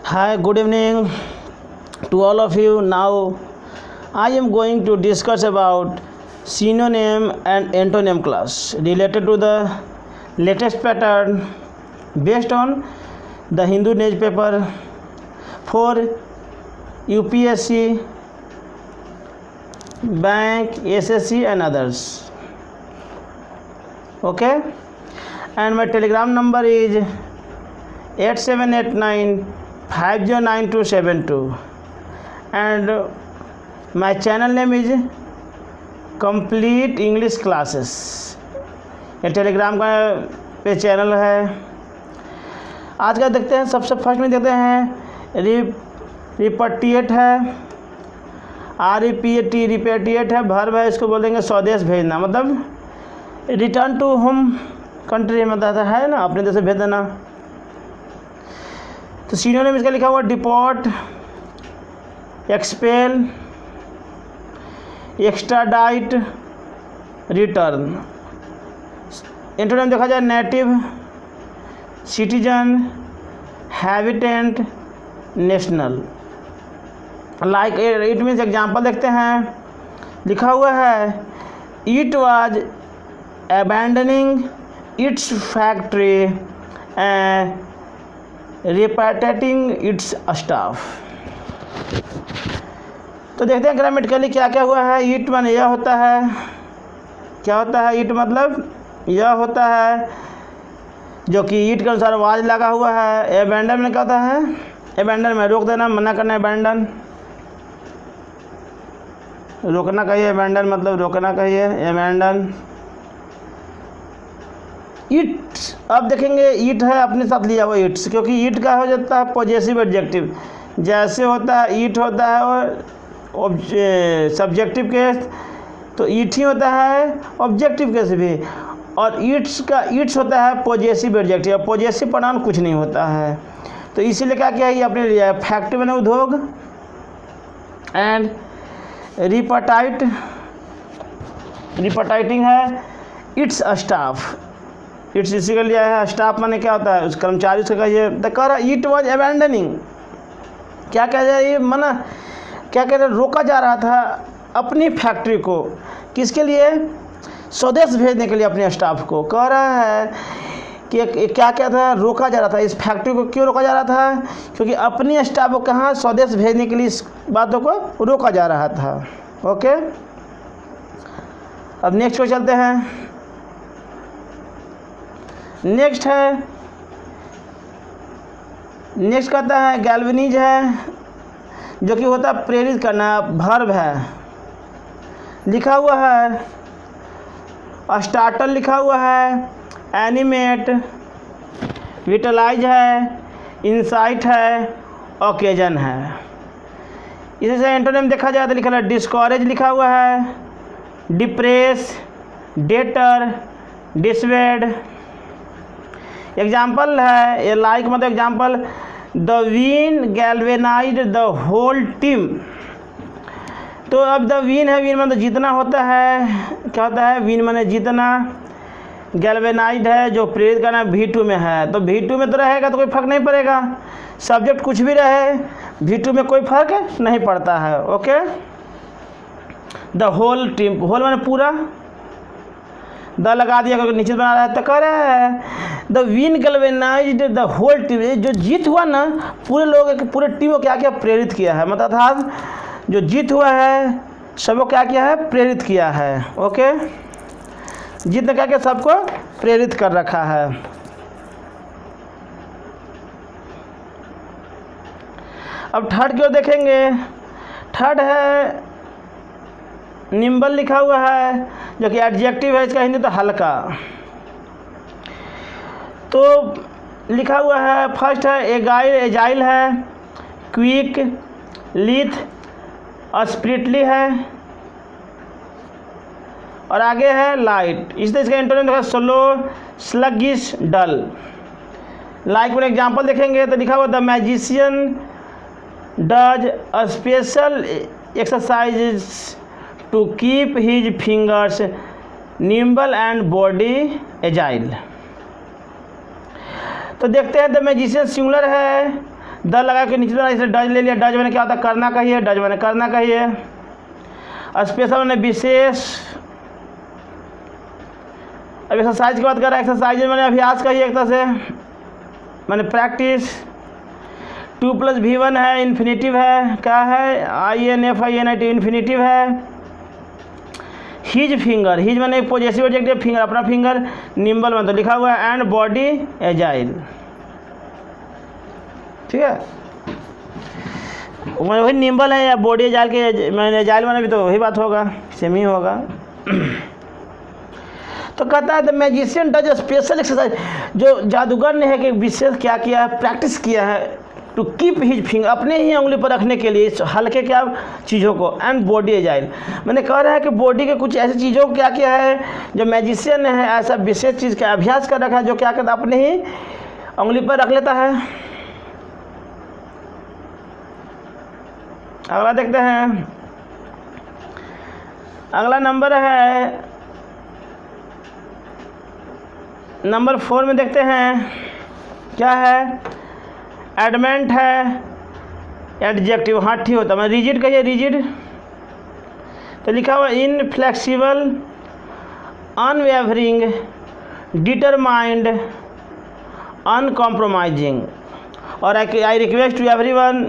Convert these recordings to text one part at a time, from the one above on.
Hi, good evening to all of you. Now, I am going to discuss about synonym and antonym class related to the latest pattern based on the Hindu newspaper for UPSC, bank, SSC and others. Okay, and my telegram number is 8789509272 and my channel name is complete English classes. ये Telegram का पे channel है। आज का देखते हैं, सबसे first में देखते हैं रिपटिएट है, REPAT रिपेटिएट है, वर्ब है, इसको बोलेंगे स्वदेश भेजना, मतलब रिटर्न टू होम कंट्री, मतलब है ना, अपने देश से भेज देना। तो सिनोनिम इसका लिखा हुआ deport, expel, extradite, return. Antonym देखा जाए native, citizen, habitant, national. Like it means example देखते हैं, लिखा हुआ है it was abandoning its factory and repeating its staff. तो देखते हैं ग्रामेटिकली क्या क्या हुआ है। ईट माने यह होता है, क्या होता है ईट मतलब यह होता है, जो कि ईट के अनुसार वाज लगा हुआ है। अबैंडन में क्या होता है, अबैंडन में रोक देना, मना करना, अबैंडन रोकना कहिए, अबैंडन मतलब रोकना कहिए, अबैंडन। इट्स, अब देखेंगे ईट है अपने साथ लिया हुआ इट्स, क्योंकि ईट का हो जाता है पॉजेसिव एडजेक्टिव, जैसे होता है ईट होता है और सब्जेक्टिव केस, तो ईट ही होता है ऑब्जेक्टिव केस भी, और ईट्स का ईट्स होता है पॉजेसिव एडजेक्टिव। पॉजेसिव प्रोनाउन कुछ नहीं होता है, तो इसीलिए क्या किया, ये अपने लिया है। फैक्ट्री मैंने उद्योग, एंड रिपटाइट, रिपटाइटिंग है, इट्स स्टाफ, इट्स इसी का लिया है। स्टाफ माने क्या होता है, उस कर्मचारी उसका कहिए। तो कह रहा इट वॉज अबैंडनिंग, क्या कह रहा है ये, मना क्या कह रहे, रोका जा रहा था अपनी फैक्ट्री को, किसके लिए, स्वदेश भेजने के लिए अपने स्टाफ को। कह रहा है कि क्या क्या था, रोका जा रहा था, इस फैक्ट्री को क्यों रोका जा रहा था, क्योंकि अपनी स्टाफ को कहाँ स्वदेश भेजने के लिए इस बातों को रोका जा रहा था। ओके, अब नेक्स्ट को चलते हैं। नेक्स्ट है, नेक्स्ट कहता है गैल्वेनिज है, जो कि होता है प्रेरित करना, वर्ब है। लिखा हुआ है स्टार्टर, लिखा हुआ है एनिमेट, विटलाइज है, इंसाइट है, ओकेजन है। इसी से एंटोनिम देखा जाए तो लिखा है डिस्करेज, लिखा हुआ है डिप्रेस, डेटर, डिसवेड। एग्जाम्पल है ये लाइक, मतलब example the win galvanise the whole team. तो अब द विन है, विन मतलब जीतना होता है, क्या होता है, विन माने जीतना। गैल्वेनाइज है जो प्रेरित करना, V2 में है, तो V2 में तो रहेगा तो कोई फर्क नहीं पड़ेगा, सब्जेक्ट कुछ भी रहे V2 में कोई फर्क नहीं पड़ता है। Okay, the whole team, whole माने पूरा, द लगा दिया क्योंकि नीचे बना रहा है। तो कह रहा है the win galvanised the whole team, जो जीत हुआ ना, पूरे लोग, पूरे टीम को क्या किया, प्रेरित किया है, मतलब था जो जीत हुआ है सबको क्या किया है, प्रेरित किया है। ओके, जीत ने क्या किया, सबको प्रेरित कर रखा है। अब थर्ड की ओर देखेंगे। थर्ड है निम्बल, लिखा हुआ है, जो कि एडजेक्टिव है, इसका हिंदी तो हल्का। तो लिखा हुआ है फर्स्ट है एजाइल है, क्विक, लिथ, स्प्रिटली है, और आगे है लाइट। इसलिए इसका एंटोनिम देखा स्लो, स्लगिश, डल। लाइक में एग्जाम्पल देखेंगे तो लिखा हुआ the magician does a special exercise to keep his fingers nimble and body agile. तो देखते हैं द मैजिशियन सिंगुलर है, द लगा के नीचे इसे डज ले लिया। डज मैंने क्या होता है, करना कहिए। डज मैंने करना कहिए। स्पेशल मैंने विशेष। अब एक्सरसाइज की बात कर रहा है, एक्सरसाइज मैंने अभ्यास कहिए एक तरह से, मैंने प्रैक्टिस। 2 + V1 है, इन्फिनेटिव है, क्या है, INFINIT इन्फिनेटिव है। हिज फिंगर, हिज मैंने पॉजिटिव एडजेक्टिव, फिंगर अपना फिंगर, निम्बल में तो लिखा हुआ है एंड बॉडी एजाइल, ठीक है। वही निम्बल है या बॉडी एजाइल के, मैंने एजाइल मैंने भी तो वही बात होगा, सेम ही होगा। तो कहता है the magician does special exercise, जो जादूगर ने है कि विशेष क्या किया है, प्रैक्टिस किया है टू कीप हिज फिंगर, अपने ही उंगली पर रखने के लिए इस हल्के क्या चीज़ों को, एंड बॉडी एजाइल। मैंने कह रहा है कि बॉडी के कुछ ऐसी चीज़ों को क्या किया है, जो मैजिशियन ने है ऐसा विशेष चीज़ का अभ्यास कर रखा है, जो क्या करता है अपने ही उंगली पर रख लेता है। अगला देखते हैं, अगला नंबर है नंबर 4 में देखते हैं क्या है, एडमेंट है, एडजेक्टिव, हाँ ठीक होता है। मैं रिजिड कहिए, रिजिड तो लिखा हुआ इनफ्लेक्सिबल, अनवेवरिंग, डिटरमाइंड, अनकॉम्प्रोमाइजिंग। और I request to everyone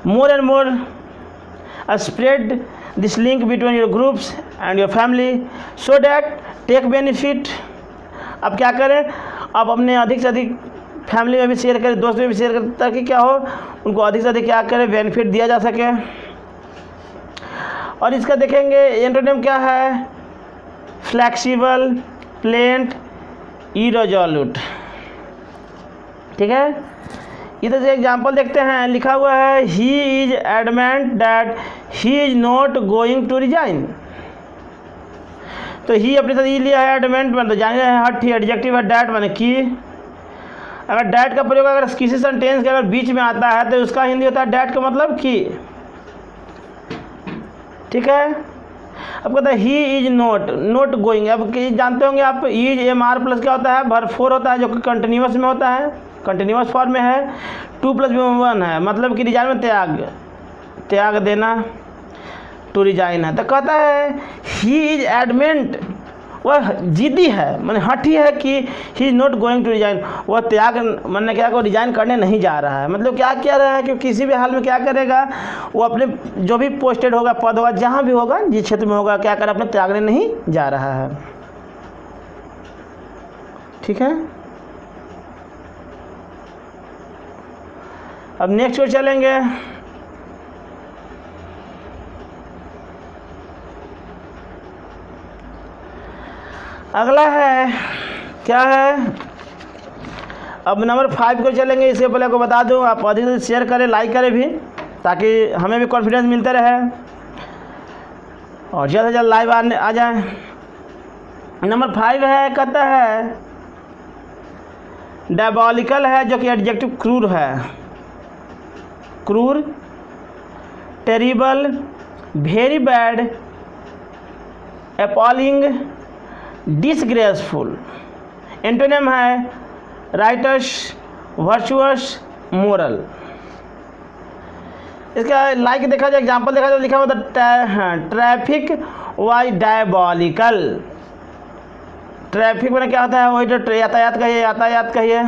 more and more spread this link between your groups and your family so that take benefit। अब क्या करें, आप अपने अधिक से अधिक फैमिली में भी शेयर करें, दोस्त में भी शेयर करें, ताकि क्या हो, उनको अधिक से अधिक क्या करें, बेनिफिट दिया जा सके। और इसका देखेंगे एंटोनिम क्या है, फ्लैक्सिबल, प्लेंट, इरेजोल्यूट, ठीक है। इधर से एग्जाम्पल देखते हैं, लिखा हुआ है he is adamant that he is not going to resign. तो ही अपने साथ ई लिया है, एडमेंट मतलब जान रहे हैं, हट ही एडजेक्टिव है, डैट माने की। अगर डैट का प्रयोग अगर किसी सेंटेंस के अगर बीच में आता है तो उसका हिंदी होता है डैट का मतलब की, ठीक है। अब कहता है ही इज नॉट गोइंग। अब जानते होंगे आप, इज MR प्लस क्या होता है, वर्ब 4 होता है, जो कि कंटिन्यूस में होता है, कंटिन्यूस फॉर्म में है। 2 + V1 है, मतलब कि रिजाइन में त्याग देना, टू रिजाइन है। तो कहता है ही इज एडमेंट, वह जिद्दी है, मैंने हठी है कि he is not going to resign, वह त्याग मैंने क्या को रिजाइन करने नहीं जा रहा है। मतलब क्या कह रहा है कि किसी भी हाल में क्या करेगा, वो अपने जो भी पोस्टेड होगा, पद होगा, जहाँ भी होगा, जिस क्षेत्र में होगा, क्या कर अपने त्यागने नहीं जा रहा है, ठीक है। अब नेक्स्ट ओर चलेंगे, अगला है क्या है, अब नंबर 5 को चलेंगे। इससे पहले को बता दूं, आप अधिक से शेयर करें, लाइक करें भी, ताकि हमें भी कॉन्फिडेंस मिलते रहे और ज़्यादा से ज़्यादा लाइव आ जाए। नंबर 5 है, कहता है डायबॉलिकल है, जो कि एडजेक्टिव क्रूर है, क्रूर, terrible, very bad, appalling, disgraceful. Antonym है राइटस, वर्चुअस, मोरल। इसका लाइक देखा जाए, एग्जाम्पल देखा जाए, लिखा हुआ था ट्रैफिक वाई डायबॉलिकल। ट्रैफिक में क्या होता है, वही तो यातायात कहिए, यातायात कहिए,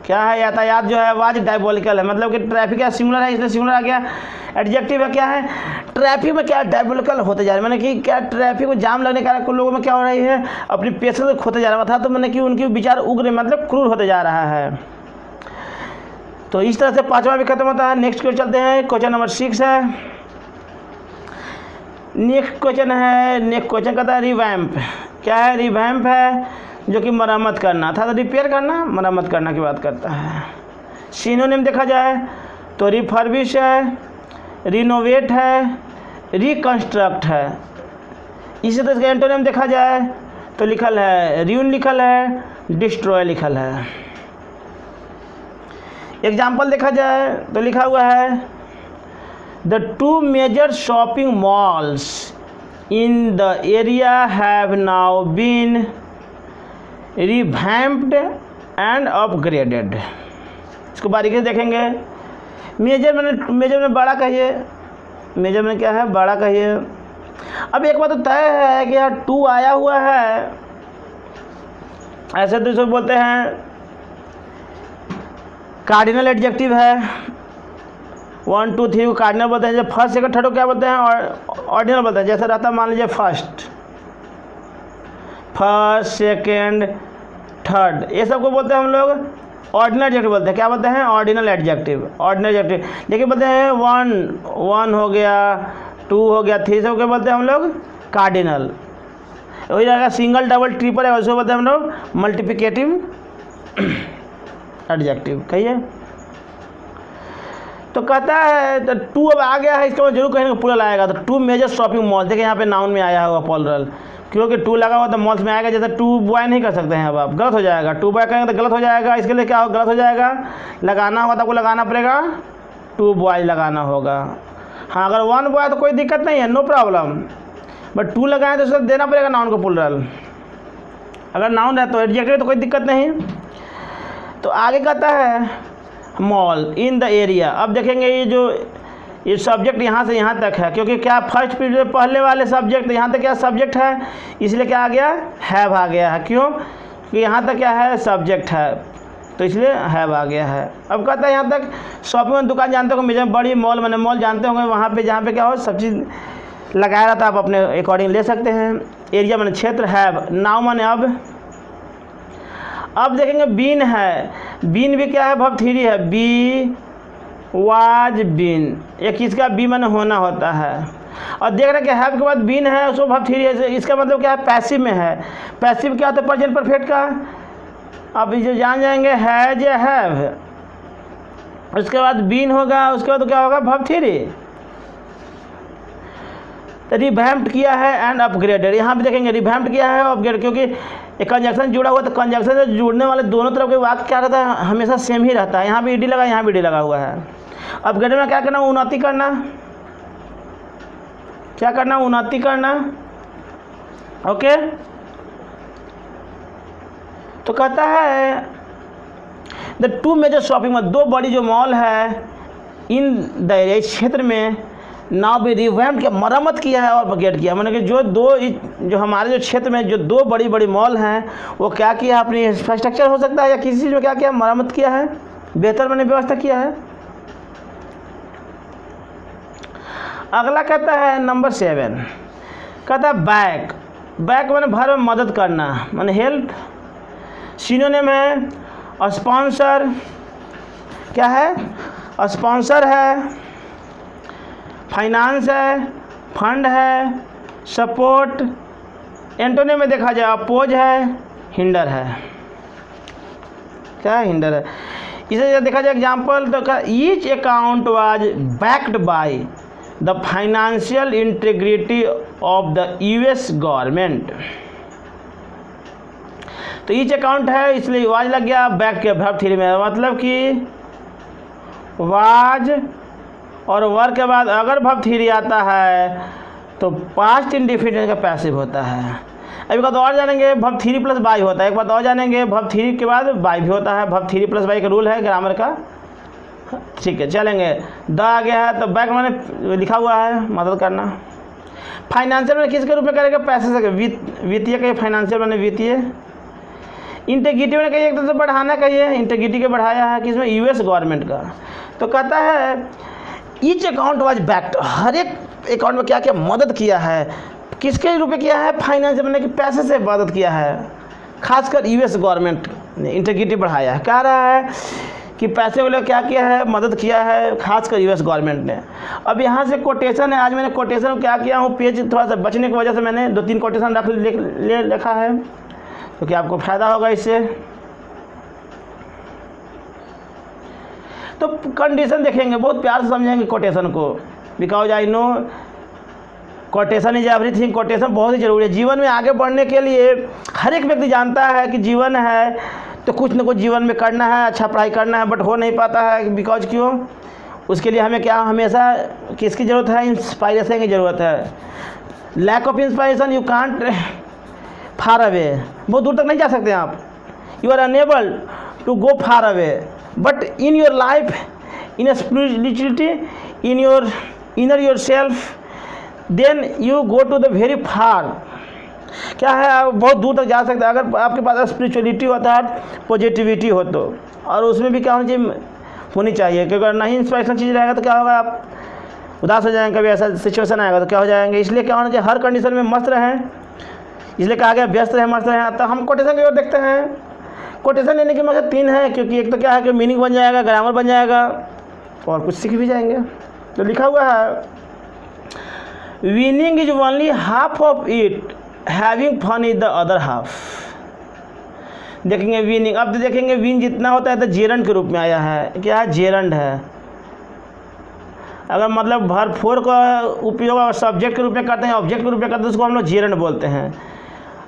क्या है, यातायात जो है वाज डायबॉलिकल है, मतलब कि ट्रैफिक है, सिंगुलर है, इसलिए सिंगुलर आ गया। एडजेक्टिव है क्या है, ट्रैफिक में क्या डायबॉलिकल होते जा रहे हैं, मैंने कि क्या ट्रैफिक में जाम लगने के कारण कुछ लोगों में क्या हो रही है, अपनी पेशेंस खोते जा रहा था, तो मैंने कि उनकी विचार उग्र मतलब क्रूर होते जा रहा है। तो इस तरह से 5वां भी खत्म होता है। नेक्स्ट क्वेश्चन चलते हैं, क्वेश्चन नंबर 6 है। नेक्स्ट क्वेश्चन कहता है रिवैम्प। क्या है, रिवैम्प है, जो कि मरम्मत करना था, तो रिपेयर करना, मरम्मत करना की बात करता है। सिनोनिम देखा जाए तो रिफर्बिश है, रिनोवेट है, रिकंस्ट्रक्ट है। इसी तरह का एंटोनिम देखा जाए तो लिखल है र्यून, लिखल है डिस्ट्रॉय, लिखल है। एग्जाम्पल देखा जाए तो लिखा हुआ है the 2 major shopping malls in the area have now been revamped and upgraded। इसको बारीकी से देखेंगे। मेजरमेंट बड़ा कहिए, मेजरमेंट क्या है, बड़ा कहिए। अब एक बात तो तय है कि यार 2 आया हुआ है, ऐसे तो इसको बोलते हैं कार्डिनल एडजेक्टिव है। 1 2 3 को कार्डिनल बोलते हैं। जब फर्स्ट सेकंड थर्ड को क्या बोलते हैं, ऑर्डिनल बोलते हैं। जैसे रहता मान लीजिए फर्स्ट सेकंड थर्ड, ये सबको बोलते हैं हम लोग ऑर्डिनल एडजेक्टिव बोलते हैं। क्या बोलते हैं, ऑर्डिनल एडजेक्टिव, ऑर्डिनल एडजेक्टिव। लेकिन बोलते हैं 1 हो गया, 2 हो गया, 3 सब क्या बोलते हैं हम लोग, कार्डिनल। वही रहेगा सिंगल डबल ट्रिपल है, उसको बोलते हैं हम लोग मल्टीप्लिकेटिव एडजेक्टिव। कहिए। तो कहता है तो 2 अब आ गया है, इसका मतलब जरूर कहीं ना प्लूरल आएगा। तो 2 मेजर शॉपिंग मॉल, देखिए यहाँ पे नाउन में आया होगा प्लूरल, क्योंकि 2 लगा हुआ तो मॉल्स में आएगा। जैसे 2 बॉय नहीं कर सकते हैं, अब आप गलत हो जाएगा। 2 बॉय कहेंगे तो गलत हो जाएगा। इसके लिए क्या गलत हो जाएगा, लगाना होगा तो आपको लगाना पड़ेगा 2 बॉय लगाना होगा। हाँ, अगर 1 बॉय तो कोई दिक्कत नहीं है, नो प्रॉब्लम, बट 2 लगाएं तो उसको देना पड़ेगा नाउन को प्लूरल। अगर नाउन है तो एडजेक्टिव तो कोई दिक्कत नहीं। तो आगे कहता है मॉल इन द एरिया। अब देखेंगे ये सब्जेक्ट यहाँ से यहाँ तक है, क्योंकि क्या फर्स्ट पीरियड पहले वाले सब्जेक्ट यहाँ तक क्या सब्जेक्ट है, इसलिए क्या आ गया, हैव आ गया है। क्यों, कि यहाँ तक क्या है, सब्जेक्ट है, तो इसलिए हैव आ गया है। अब कहता है यहाँ तक शॉपिंग दुकान जानते हो, मुझे बड़ी मॉल मैंने मॉल जानते होंगे, वहाँ पे जहाँ पे क्या हो सब चीज़ लगाया रहता है, आप अपने अकॉर्डिंग ले सकते हैं। एरिया मैंने क्षेत्र, हैव। नाउ मैंने अब देखेंगे बीन है। बीन भी क्या है, वर्ब 3 है, बी वाज बीन। एक किसका, बी मैंने होना होता है। और देख रहे हैं कि हैव के बाद बीन है, उसको वर्ब 3 है। इसका मतलब क्या है, पैसिव में है। पैसिव क्या होता है, प्रेजेंट परफेक्ट का। अब जो जान जाएंगे हैज या हैव, उसके बाद बीन होगा, उसके बाद तो क्या होगा, वर्ब 3। रिवैम्प्ड किया है एंड अपग्रेडेड। यहाँ भी देखेंगे रिवैम्प्ड किया है और अपग्रेड, क्योंकि एक कंजक्शन जुड़ा हुआ, तो कंजक्शन से जुड़ने वाले दोनों तरफ के वाक्य क्या रहता है, हमेशा सेम ही रहता है। यहाँ भी ईडी लगा, यहाँ भी ईडी लगा हुआ है। अपग्रेड में क्या करना, उन्नति करना। क्या करना, उन्नति करना। ओके। तो कहता है द 2 मेजर शॉपिंग मॉल, 2 बड़ी जो मॉल है इन द एरिया, क्षेत्र में, नाउ भी रिवैम्प्ड किया, मरम्मत किया है और अपग्रेड किया। मैंने कि जो हमारे जो क्षेत्र में जो 2 बड़ी मॉल हैं, वो क्या किया, अपनी इंफ्रास्ट्रक्चर हो सकता है या किसी चीज़ में क्या किया, मरम्मत किया है, बेहतर मैंने व्यवस्था किया है। अगला कहता है नंबर 7, कहता है बैक। बैक मैंने भर में मदद करना, मैंने हेल्प। सिनोनिम है स्पॉन्सर, क्या है, स्पॉन्सर है, फाइनेंस है, फंड है, सपोर्ट। एंटोनिम में देखा जाए अपोज है, हिंडर है। क्या है, हिंडर है। इसे देखा जाए एग्जाम्पल, तो each account was backed by the financial integrity of the US government. तो ईच अकाउंट है, इसलिए वाज लग गया, बैक के वर्ब 3 में, मतलब कि वाज और वर्ब के बाद अगर वर्ब 3 आता है तो पास्ट इंडेफिनिट का पैसिव होता है। अभी बात और जानेंगे, वर्ब 3 प्लस बाई होता है। एक बात और जानेंगे, वर्ब 3 के बाद बाई भी होता है। वर्ब 3 प्लस बाई का रूल है ग्रामर का, ठीक है। चलेंगे, द आ गया है तो बैक मैंने लिखा हुआ है, मदद करना। फाइनेंशियल मैंने किसके रूप में करेगा, पैसे से, वित्तीय कहिए, फाइनेंशियल मैंने वित्तीय। इंटीग्रिटी मैंने कहिए एक तरह से बढ़ाना कहिए, इंटीग्रिटी के बढ़ाया है किसमें, यूएस गवर्नमेंट का। तो कहता है ईच अकाउंट वाज बैक्ड, हर एक अकाउंट में क्या क्या मदद किया है, किसके रूप में किया है, फाइनेंस मैंने कि पैसे से मदद किया है, खासकर यूएस गवर्नमेंट ने इंटीग्रिटी बढ़ाया है। कह रहा है कि पैसे वाले क्या किया है, मदद किया है, खासकर यूएस गवर्नमेंट ने। अब यहाँ से कोटेशन है, आज मैंने कोटेशन क्या किया हूँ, पेज थोड़ा सा बचने की वजह से मैंने 2-3 कोटेशन लिखा है, तो क्या आपको फ़ायदा होगा इससे। तो कंडीशन देखेंगे, बहुत प्यार से समझेंगे कोटेशन को, because I know quotation is everything. Quotation बहुत ही ज़रूरी है जीवन में आगे बढ़ने के लिए। हर एक व्यक्ति जानता है कि जीवन है तो कुछ न कुछ जीवन में करना है, अच्छा पढ़ाई करना है, बट हो नहीं पाता है, बिकॉज क्यों, उसके लिए हमें क्या हमेशा किसकी ज़रूरत है, इंस्पायरेशन की ज़रूरत है। Lack of inspiration you can't far away, बहुत दूर तक नहीं जा सकते आप, you are unable to go far away, but in your life, in spirituality, in your inner your self, then you go to the very far. क्या है, आप बहुत दूर तक जा सकते हैं अगर आपके पास स्पिरिचुअलिटी होता है, पॉजिटिविटी हो तो। और उसमें भी क्या होनी चाहिए, क्योंकि अगर नहीं इंस्पिरेशनल चीज़ रहेगा तो क्या होगा, आप उदास हो जाएंगे, कभी ऐसा सिचुएशन आएगा तो क्या हो जाएंगे। इसलिए क्या होना चाहिए, हर कंडीशन में मस्त रहें। इसलिए कहा गया व्यस्त रहें, मस्त रहें। तो हम कोटेशन की ओर देखते हैं। कोटेशन लेने के मकसद 3 है, क्योंकि एक तो क्या है कि मीनिंग बन जाएगा, ग्रामर बन जाएगा और कुछ सीख भी जाएंगे। तो लिखा हुआ है, winning is only half of it, having fun is the other half. देखेंगे विनिंग, अब तो देखेंगे विन जितना होता है तो जेरंड के रूप में आया है। क्या है, जेरंड है। अगर मतलब भर फोर का उपयोग सब्जेक्ट के रूप में करते हैं, ऑब्जेक्ट के रूप में करते हैं, उसको हम लोग जेरंड बोलते हैं।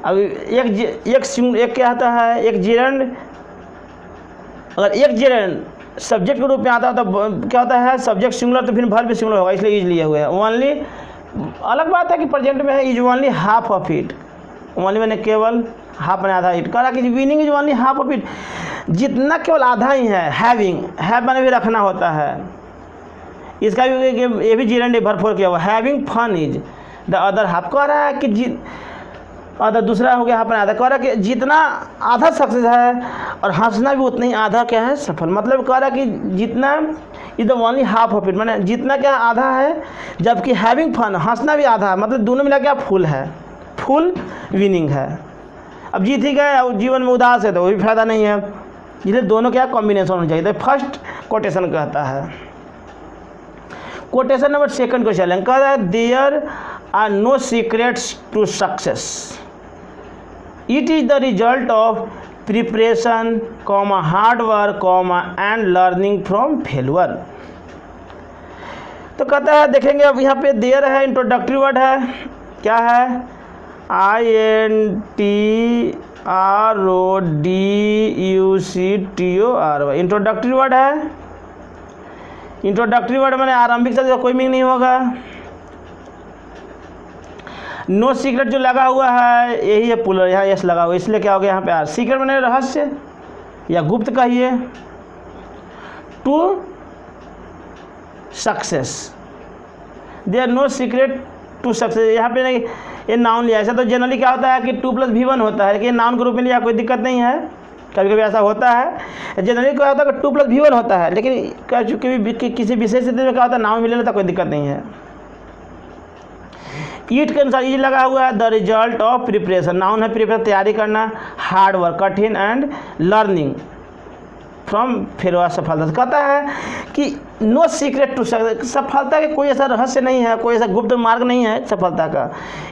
अब एक क्या आता है, एक जेरंड, अगर एक जेरंड सब्जेक्ट के रूप में आता है तो क्या होता है, सब्जेक्ट सिंगुलर तो फिर भर भी सिंगुलर होगा, इसलिए इज लिए हुए हैं। ओनली अलग बात है कि प्रेजेंट में है is only half of it. Only मैंने केवल हाफ में आधा इट कहा कि winning is only half of it, जितना केवल आधा ही है। हैविंग, हैव मैंने भी रखना होता है, इसका भी ये भी जीरंड भरपूर किया हुआ। Having fun is the other half कह रहा है कि आधा दूसरा हो गया, हाफ में आधा कह रहा है कि जितना आधा सक्सेस है और हंसना भी उतना ही आधा क्या है, सफल। मतलब कह रहा है कि जितना is the only half of it, मैंने जितना क्या आधा है, जबकि हैविंग फन हंसना भी आधा है। मतलब दोनों मिला क्या फुल है, फुल विनिंग है। अब जीत ही गए और जीवन में उदास है तो वो भी फायदा नहीं है, इसलिए दोनों क्या कॉम्बिनेशन होना चाहिए। तो फर्स्ट कोटेशन कहता है। कोटेशन नंबर 2 को चलेंगे, कह रहा है there are no secrets to success, it is the result of preparation, hard work, and learning from failure. तो कहता है, देखेंगे अब यहाँ पे देयर है, इंट्रोडक्टरी वर्ड है, क्या है, INTRODUCTORY, इंट्रोडक्टरी वर्ड है। इंट्रोडक्टरी वर्ड मैंने आरंभिक शब्द का कोई मीनिंग नहीं होगा। नो सीक्रेट जो लगा हुआ है यही है पुलर, यहाँ यस लगा हुआ, इसलिए क्या हो गया यहाँ पे आर। सीक्रेट मैंने रहस्य या गुप्त कहिए। To success, there no secret to success, यहाँ पे नहीं, ये नाउन लिया। ऐसा तो जनरली क्या होता है कि 2 + V1 होता है, लेकिन नाउन के रूप में लिया कोई दिक्कत नहीं है। कभी कभी ऐसा होता है, जनरली क्या होता है कि 2 + V1 होता है, लेकिन क्या चूँकि किसी विशेष स्थिति में क्या होता है नाउन मिले तो कोई दिक्कत नहीं है। ईट के अनुसार ये लगा हुआ है, the result of preparation, noun है प्रिपरेशन तैयारी करना, हार्ड वर्क कठिन, एंड लर्निंग फ्रॉम फेल्यूर सफलता। कहता है कि नो सीक्रेट टू सक्सेस, सफलता के कोई ऐसा रहस्य नहीं है, कोई ऐसा गुप्त मार्ग नहीं है सफलता का।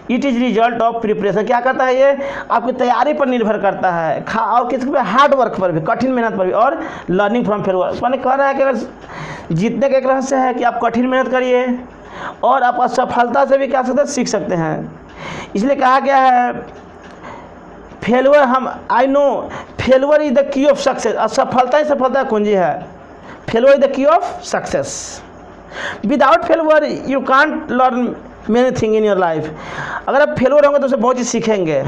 It is result of preparation, क्या करता है ये, आपकी तैयारी पर निर्भर करता है, और किसके पे, हार्ड वर्क पर भी, कठिन मेहनत पर भी, और लर्निंग फ्रॉम फेल्यूर। मैंने कह रहा है कि अगर जीतने का एक रहस्य है कि आप कठिन मेहनत करिए और आप असफलता से भी क्या सकते हैं, सीख सकते हैं। इसलिए कहा गया है फेल्यूर, हम I know failure is the key of success, असफलता ही सफलता कुंजी है। Failure is the key of success, without failure you can't learn many thing in your life. अगर आप फेल्यूर होंगे तो उससे बहुत चीज़ सीखेंगे,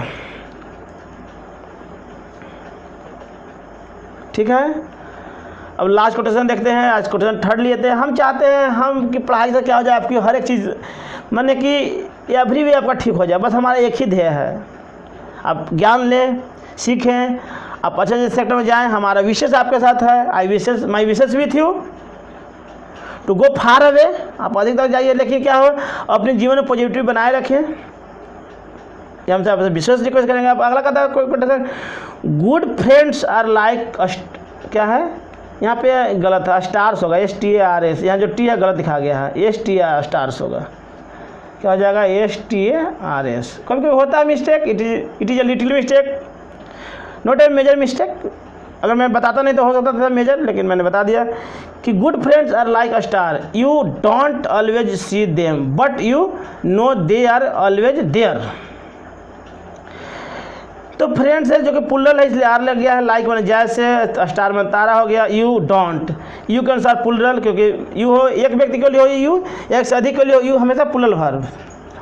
ठीक है। अब लास्ट कोटेशन देखते हैं, आज कोटेशन 3 लेते हैं। हम चाहते हैं हम कि पढ़ाई से क्या हो जाए, आपकी हर एक चीज़ माने कि एवरी वे आपका ठीक हो जाए, बस हमारा एक ही ध्येय है, आप ज्ञान लें, सीखें, आप अच्छे अच्छे सेक्टर में जाएं। हमारा विशेष आपके साथ है, my wishes with you to go far away, आप अधिक तक जाइए, लेकिन क्या हो, अपने जीवन में पॉजिटिव बनाए रखें, ये हमसे आपसे विशेष रिक्वेस्ट करेंगे। आप अगला कहता है कोई गुड फ्रेंड्स आर लाइक, क्या है यहाँ पे गलत है, स्टार्स होगा, STARS, यहाँ जो टी है गलत दिखा गया है, STAR स्टार्स होगा, क्या हो जाएगा, STARS। कभी कभी होता है mistake, it is a little mistake, not a major mistake. अगर मैं बताता नहीं तो हो सकता था मेजर, लेकिन मैंने बता दिया कि good friends are like a star, you don't always see them but you know they are always there. तो फ्रेंड्स है जो कि पुल्लल है इसलिए आर लग गया है, लाइक मैंने जैसे, स्टार में तारा हो गया, यू डोंट, यू के अनुसार पुल्लल, क्योंकि यू हो एक व्यक्ति के लिए हो यू, एक से अधिक के लिए हो यू, हमेशा पुल्लल वर्ब।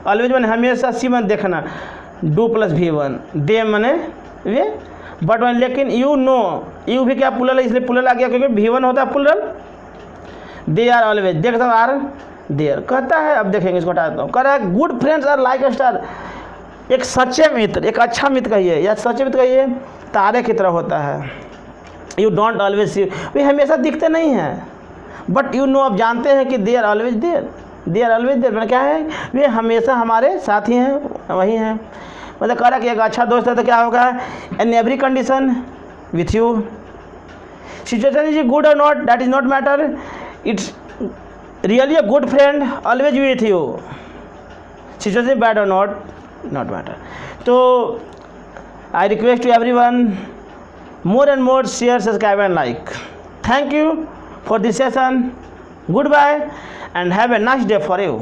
ऑलवेज मैंने हमेशा, सी मैंने देखना, डू + V1, दे मैंने वे, बट लेकिन यू नो, यू भी क्या प्लूरल है, इसलिए प्लूरल आ गया क्योंकि V1 होता है प्लूरल। दे आर ऑलवेज, देख दो आर देयर कहता है। अब देखेंगे, इसको हटा देता हूँ। कह रहा है good friends are like a star, एक सच्चे मित्र, एक अच्छा मित्र कहिए या सच्चे मित्र कहिए तारे की तरह होता है। यू डोंट ऑलवेज सी, वे हमेशा दिखते नहीं हैं, बट यू नो, आप जानते हैं कि they are always there, they are always there मतलब क्या है, वे हमेशा हमारे साथ ही हैं, वही हैं। मतलब कह रहा कि एक अच्छा दोस्त है तो क्या होगा, in every condition with you. Situation is good और not, that is not matter, it's really a good friend always with you. Situation bad और नॉट मैटर। तो I request to everyone, more and more share, subscribe and like. Thank you for this session. Goodbye and have a nice day for you.